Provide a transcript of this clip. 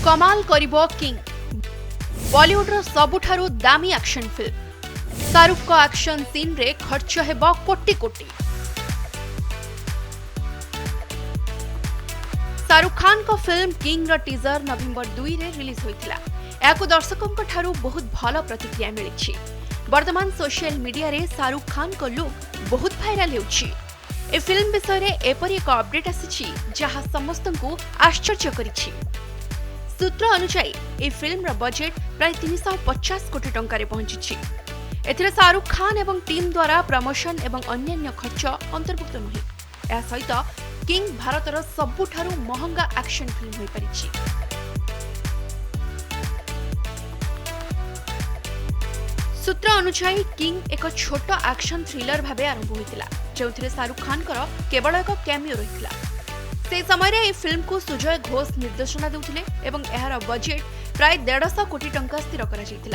कमाल करिबो किंग बॉलीवुड सबुठारु दामी एक्शन फिल्म शाहरुख को एक्शन सीन रे खर्च हेबो कोटी कोटी। शाहरुख खान को फिल्म किंग रो टीजर नवेम्बर 2 रे रिलीज होइतिला। याकु दर्शकों ठारू बहुत भल प्रतिक्रिया मिलिछि। वर्तमान सोशल मीडिया रे शाहरुख खान को लुक बहुत वायरल होछि। ए फिल्म विषय रे एपरि एक अपडेट आसिछि जहा समस्तंकु आश्चर्य करिछि। सूत्र अनुसार ए फिल्म रो बजेट प्राय 350 कोटी टंका रे पहुंचिछि। एथिरे शाहरुख खान एवं टीम द्वारा प्रमोशन एवं अन्य खर्च अंतर्भुक्त नहुई। या सहित किंग भारतर सबुठारु महंगा एक्शन फिल्म होई परिछि। सूत्र अनुसार किंग एक छोट एक्शन थ्रिलर भाबे आरंभ होइतिला, जेउथिरे शाहरुख खान कर केवल एक कैमियो रहितिला। से समय रे ए फिल्म को सुजय घोष निर्देशना देउथिले एवं एहार बजेट प्राय 150 कोटी टंका स्थिर करा जैतिला।